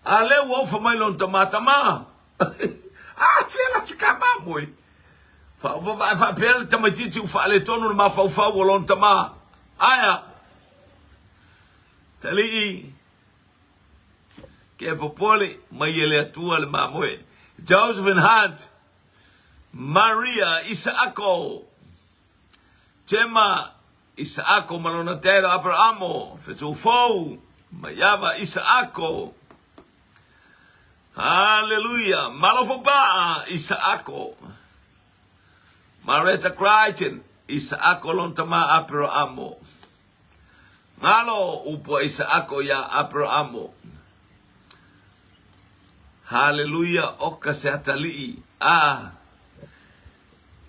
Ale wa fa mai lon tomata ma. Fela tikama moi. Fa pel tamatiti fa le tonu ma fa wolon tama. Aya. Tali ke popole mai ele atua le mamoe. Joseph and Hunt. Maria Isaako. Tema Isaako malonatera Abrahamo. Fetufo. Mayava Isaako. Hallelujah. Malofoba Isaako. Mareta Crichton Isaako lontama Abrahamo. Ngalo upo Isaako ya Abrahamo. Hallelujah. Oka se atali.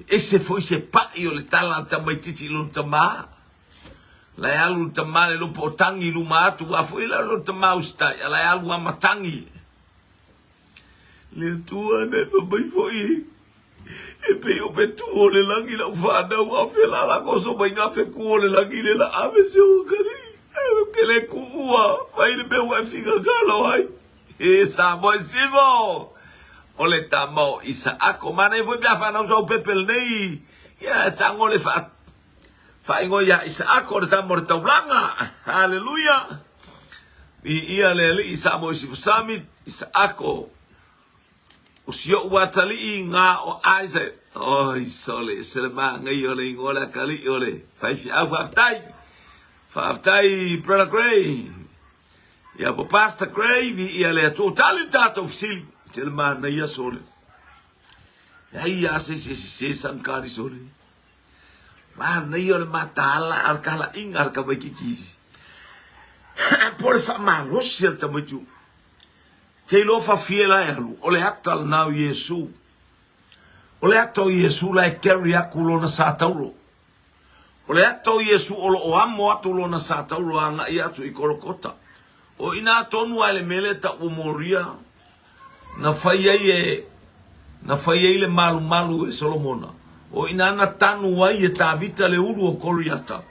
Ese foi se paio le tala tamaititi lontama. La yalu tamale lupo tangi lumatu. Afoi la lontama ustai. La yalu amatangi. Le tua ne bai foi e pe o petu le langi la fada wa fela la cosa bai nga fe ku le langi le la ave se o kali ke le kuwa vai le be wa figa galo ai e sa bo sivo ole tamo Isaako mana voi bia fa na so pepel nei ya tango le fa ingo ya Isaako le tamo le taulanga haleluya ia le Isamo sami Isaako usio watali nga o Isaac oh isole selma ngai ole ngola kali ole fa aftai brother Gray ya pastor Gray ia le total tato official selma na ia sole ya ia se sankari sole man na ia le matala arkala ingar ka bakikisi por fa malos certa muito te lo fa fiela elu ole atal now Yesu ole ato Yesu la carry akulo na sataulo ole ato Yesu o amo atulo na sataulo anga ia tu ikorokota o ina tonu ale meleta o moria na faiye le malu e Solomona o ina na tanu wai e Tabita le ulu o Koriata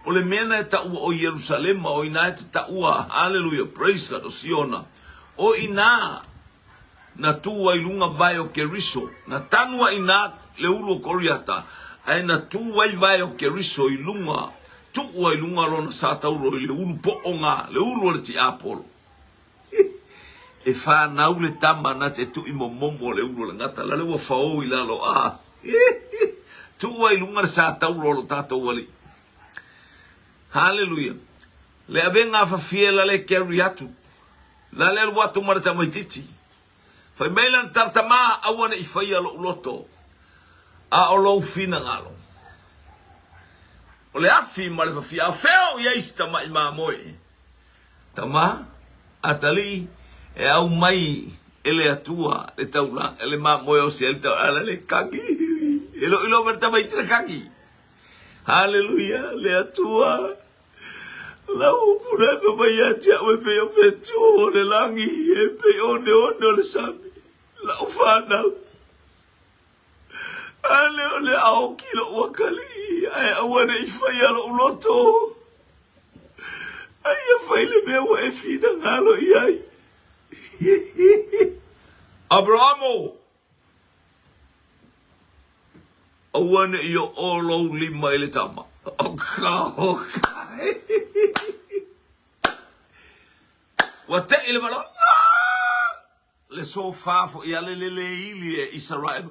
o le mena e ta o Jerusalema o ina e ta ua hallelujah praise God o Siona o ina na tua ilunga vai o Keriso na tanua ina le ulu o Koriata ai na tua vai o Keriso ilunga tua ilunga lo na satauro le ulu poonga le ulu le ti apolo e fa na ule tama na te tu imomomo le ulu le ngata la le wa fao ila lo tua ilunga satauro lo tato wali hallelujah le abenga fa fiela le Keriatu la le watu marta maititi fa mailan tartama awana ifaya lo loto a o lo fina ngalo o le afi male fa fia feo ia ista mai moe tama atali e au mai ele atua le taula ele moe o se ala le kaki ilo merta mai tira kaki hallelujah le atua la upura pe mai tia o pe o petu le langi e pe one le sami la ufana ale ole au kilo wakali ai awana ifaya lo loto ai faile me o e fina ngalo iai Abrahamo awana yo olo lima ile tama wate ile malo le sofa fo ia le ili Israel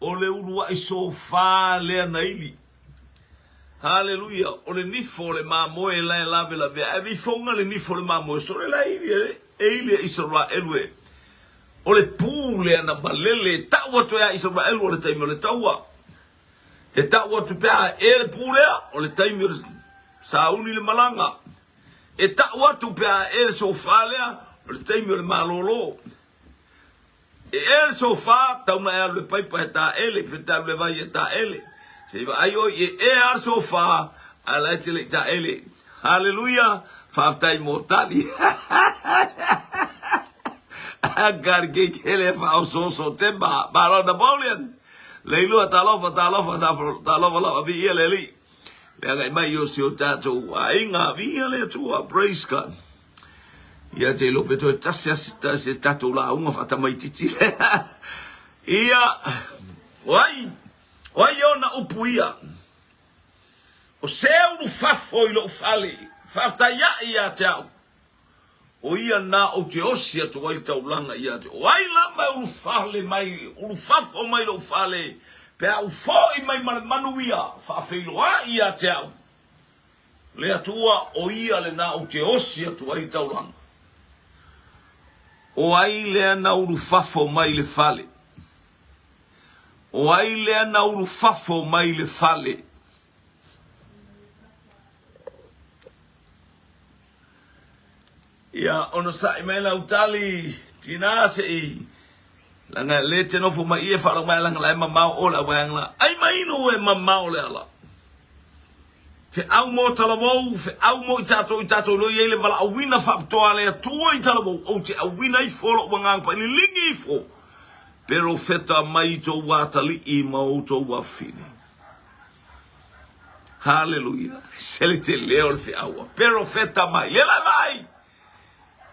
o le urua i sofa le naili hallelujah o le nifo le mamoe la lave la vea e fonga le nifo le mamoe so le la ili Israel we o le pule na balele tawa to ya Israel o le taimi o le tawa e tawa tu pea e le pule o le taimi sauni le malanga e tawa tu pea e le sofa lea o le taimi o le malolo e el sofa tauna e le pai pa ta ele peta le vai ta ele se va ai o e al sofa ala tele ta ele hallelujah fa ta immortali agar ke ele fa o so temba ba Napoleon le lu ta lo la vi ele li le ga mai yo si o ta to ainga vi ele to praise God ia te lo peto tasia se tato la unga fata mai titi ia wai ona upuia o seu no fafo i lo fale fafta ia tau o ia na o te osia to wai taulanga ia te wai la mai u fale mai u fafo mai lo fale pe au fo i mai manuia fa feiloa ia tau le atua o ia le na o te osia to wai taulanga o ai lea na uru fafo mai le fale. O ai lea na uru fafo mai le fale. Ia ono sa i mela utali tina se i langa le te nofo mai e whara mai langa lai mamau o la wangla. Ai mai no e mamau le ala. Fe au mo talamou, fe au mo i tato lo i ele wala awina whaptoa lea tua i talamou, o te awina i folo wangang pa, ili lingi i fo. Pero feta mai to watali i mau to wafine. Hallelujah. Sele te leo le fe awa. Pero feta mai, lela mai.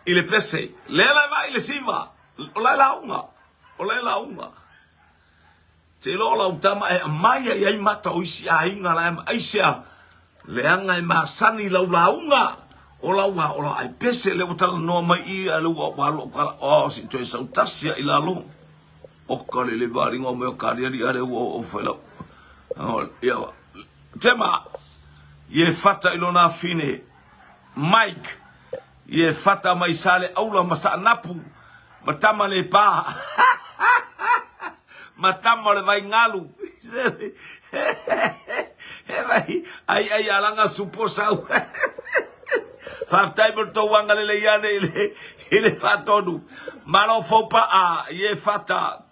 ile pese lela vai ile siva ola launga te lo la utama e mai ai mata o isi ai ngala ai sia leanga e masani launga ola ai pese le utala no mai I le o si to sa utasia ila lo o kale le vari ngo me kari ali are o fela ya tema ye fata ilona fine Mike ye fata mai sale aula masa napu matama le pa matama le vai ngalu ai alanga suposau faftai berto wangale le yane ile fatonu malo fopa a ye fata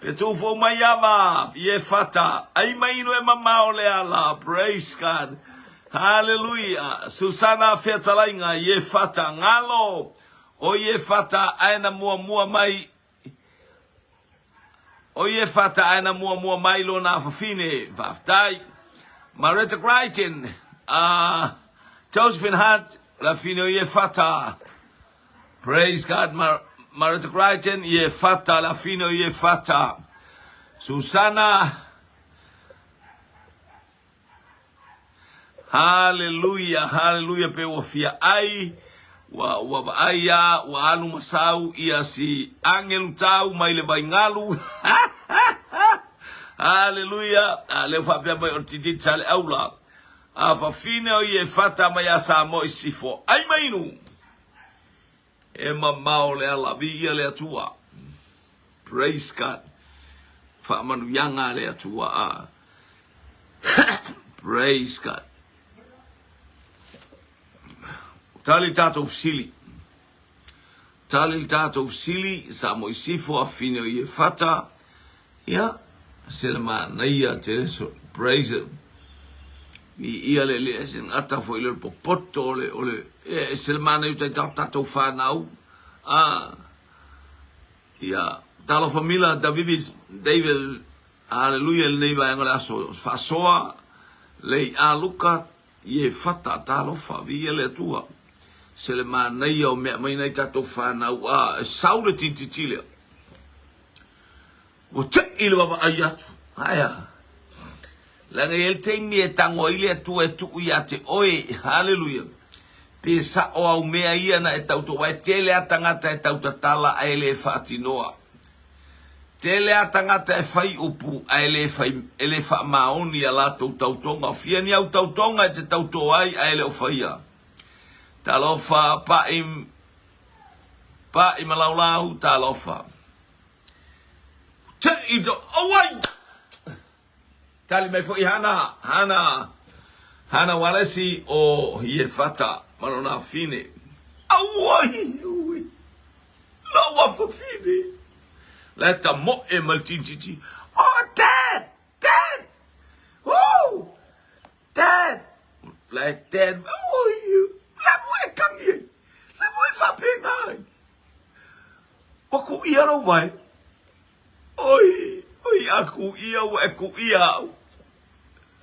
Petu fo mayama ye fata ai mai no e mama ole ala praise God. Hallelujah. Susana Fetalainga ye fata ngalo. O ye fata aina mua mai. O ye fata aina mua mai lo na fafine. Vaftai. Marita Crichton. Josephine Hart. Rafine o ye fata. Praise God. Marita Crichton ye fata. Rafine o ye fata. Susana. Hallelujah, hallelujah pe wafia ai wa aya wa anu masau ia si angel tau mai le baingalu. Hallelujah, le fa pe ba ortiti chale aula. Fa fine o ye fata mai asa mo isifo. Ai mainu. E mamao le ala via le atua. Praise God. Fa manu yanga le atua. Praise God. Tali tato ufsili. Tali tato ufsili. Samo isifo afine o ye fata. Ya. Selma na ia tereso. Praise it. Ia le esin ata fo ile popoto ole. Selma na yuta tato whanau. Ya. Talo familia David. Hallelujah. Le neiva engole aso. Fasoa. Le aluka. Ye fata talo fa. Via le tua. Selema na ia o mea mai nei tato whanau saure tintitile o te ile baba ai atu haya langa el te mi e tango ile atu e tuku ia te oe hallelujah pe sa o au mea ia na e tauto wai tele atangata e tauta tala a ele whaatinoa tele atangata e whai upu a ele wha maoni a la tautonga fiani au tautonga e te tauto ai a ele o whaia talofa pa im malaulau talofa te ido awai tali mai foi hana walesi o ye fata malona fine awai lawa fa fine leta mo e maltintiti oh dad oh dad like dad oh you Fapengai. Aku ia lo vai. Oi, aku ia.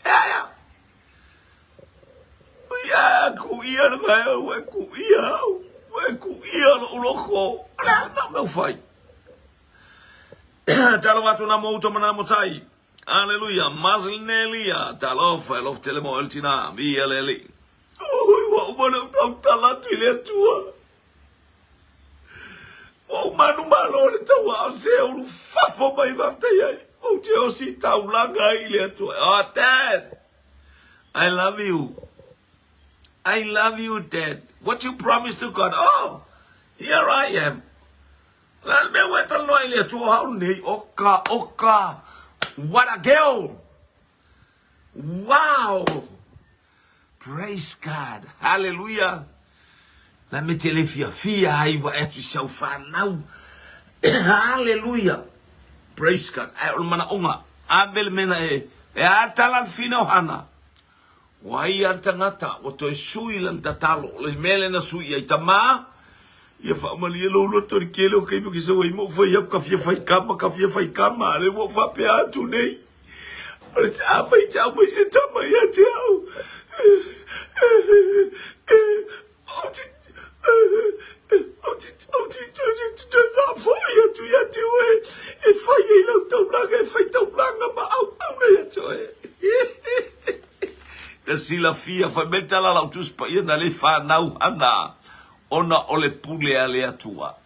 Ya. Oi, aku ia lo vai, aku ia lo loko. Não meu fai. Talo watu na mo mana mo sai. Aleluia, Maslenelia, talo fa lo telemo eltina, via leli. Oi, wa mana tau talatu ile tua. O manu malo le tau a se o fafo mai vaftai. O te o si tau langa ile tua. Oh, Dad, I love you. I love you, Dad. What you promised to God. Oh, here I am. Lan me weta no ile tua hau nei oka. What a girl. Wow. Praise God. Hallelujah. Let me tell you, fia ai wa etu sau whanau. Hallelujah. Praise God. Ai o mana onga. Abel mena e atalan fino hana. Wai ar tangata. O to e sui lan tatalo. Le mele na sui ai tama. Ia whamali e lolo tori kele o keipo ki sa wai mo whai au ka fia whai kama. Le mo whape atu nei. O le sa whai tau mai se tama ia te au. va foi tu ya tu e fai e lo tau langa e fai tau langa ma au na ya tu e si la fia fa metala la tu spa na le fa nau ana ona ole pule ale atua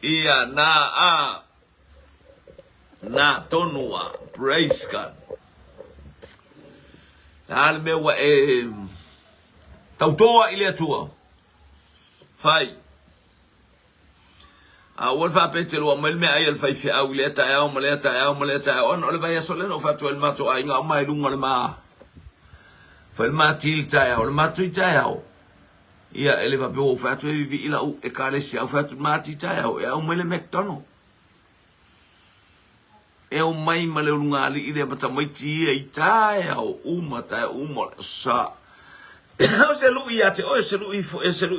ia na tonua praise God al me wa tautoa ile atua fai a wol fa petelo mal me ayel fai fi awleta ya maleta on ole ba yasoleno fa to el mato ay nga mai lunga le ma fa el matil ta ya ole matu ta ya ia ele va po fa to vi ila u e kale si au fa to mati ta ya o mele mcdono e o mai male lunga ali ile mata mai ti e ta ya o mata mo sa o se lu ia te o se lu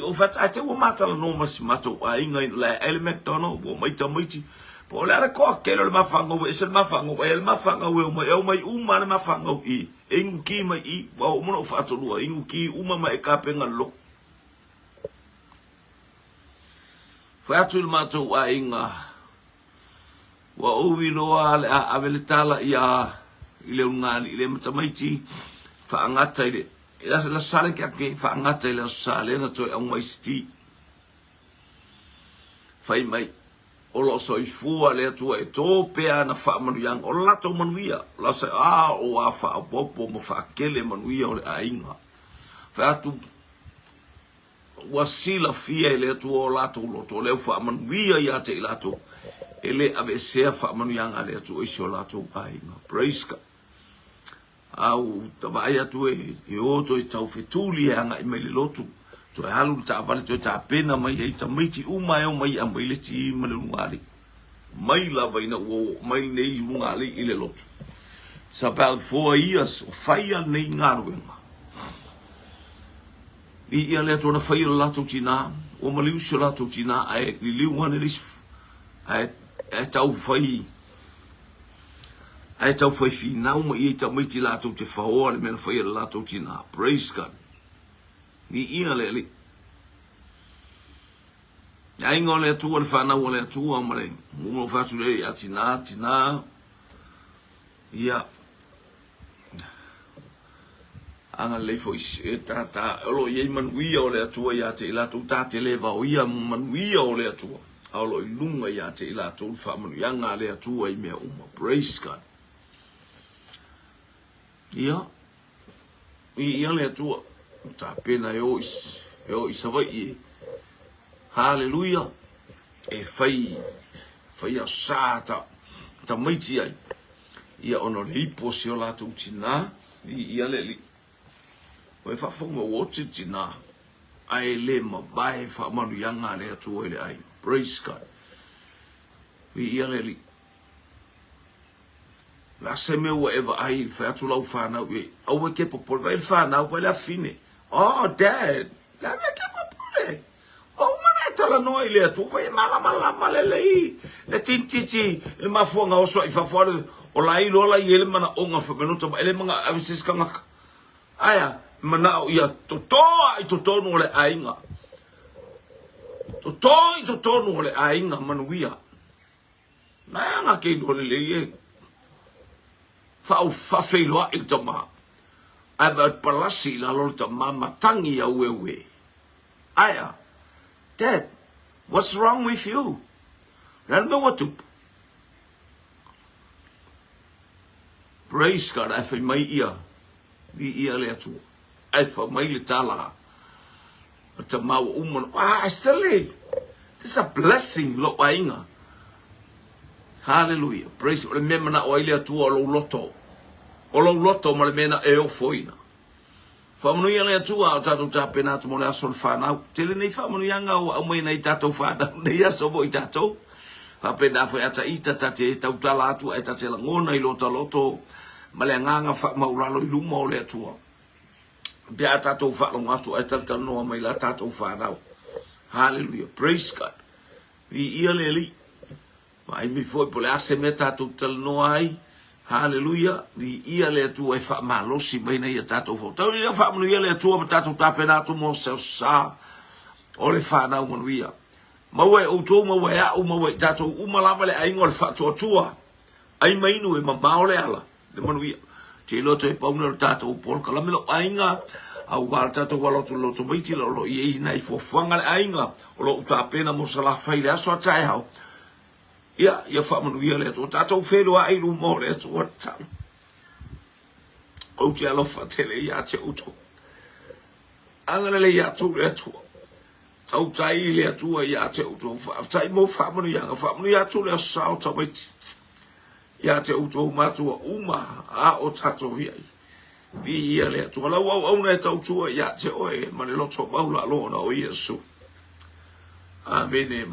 o fa te o mata no mas mato ai nga le ele mcdono o mai ta mai ti po la ko ke lo ma fango e se ma fango e ma fango o mai uma ma fango i engi mai i o mo fa to lu engi uma mai ka penga lo Fatu il mato wa inga wa owi loa a avelitala ia ile ungali ile matamaiti fa angata ile ila la sale ke fa angata ile sale na to ang maisti fai mai olo so i fu ale tu e to pe ana fa manu yang o la to manuia la se o a fa popo mo fa kele manuia o a inga fatu wasila fia ele tu o lato loto le fa man wia ya te lato ele ave se fa man yang ale tu iso lato ainga praise God au tabaya tu e o to tau fetuli anga me le loto to halu ta vale to ta pena mai e ta miti uma e mai am ile ti malungali mai la vaina o mai nei lungali ile loto it's about 4 years fire nei ngaruenga ia le tona fai la to tina o maliu so la to tina ai liu wana lis ai tau fai fi na uma ia ta mai ti la to te fa o le men fai la to tina praise God ni ia le ai ngole tu o fa na o le tu o male mo fa tu le ya tina ia anga le foi ta lo ye man wi o le atua ya te la tu ta te le va o ia man wi o le atua a lo lunga ya te la tu fa man yanga le atua I me uma praise God ia le atua ta pena yo isa vai hallelujah e fai a sata ta maiti ai ia ono le ipo si o la tu tina ia le o fa fonga watch tina ai le ma bai fa manu yanga le tu ele ai praise God ia le la seme whatever ai fa tu lau fa na we au ke po vai fa na o la fine oh dad la me ke po le o mana tala no ile tu fa mala le tinti e ma fonga o so I fa fo o la I lo la ele mana onga fa menuta ele manga avises kanga aya mana ia to no le ainga to no le ainga manuia na nga ke do le ye fa felo il tama aba palasi la lo tama matangi ya wewe aya dad what's wrong with you remember what to praise God I feel my ear le atu ai fa mai le tala ta mau umon silly this is a blessing lo ainga hallelujah praise le memana o ile atu o lo loto ma le mena e o foina fa manu ia le atu a tatu ta pena tu mo le asol fa na tele nei fa manu yanga o mai nei tatu fa da nei aso bo tatu fa pena fa ata ita tate tau tala atu ai tate la ngona I loto male nganga fa maulalo I luma o le atu bia tatou fa lo ngatu ai tata no mai la tatou fa na hallelujah praise God vi ia le li mai mi foi po le ase me tatou tal no ai Haleluya, vi ia le tu e fa malosi mai na ia tatou fo. Tau ia fa manu ia le tu ma tatou tapena tu mo se sa. O le fa na manu ia. Mawe o tu mawe a o mawe tatou uma lava le ainga o le fa tua. Ai mai no e ma ole ala. Le manu ia. Te lo te pa una tatou por kala me lo ainga. Au wala tatou wala tu lo tu maiti lo ia isi nai fo fanga le ainga. O lo tapena mo sa la fai le aso a tai hao. Ia fa manu ia le to tatou felo ai lu mo le to ta o te alo fa tele ia te uto angana le ia tu le to tau tai le tu ia te uto fa tai mo fa manu ia tu le sa o to wit ia te uto ma tu uma a o tatou ia ia le tu la o na tau tu ia te oe ma le lo to ma la lo na o Yesu. Amen.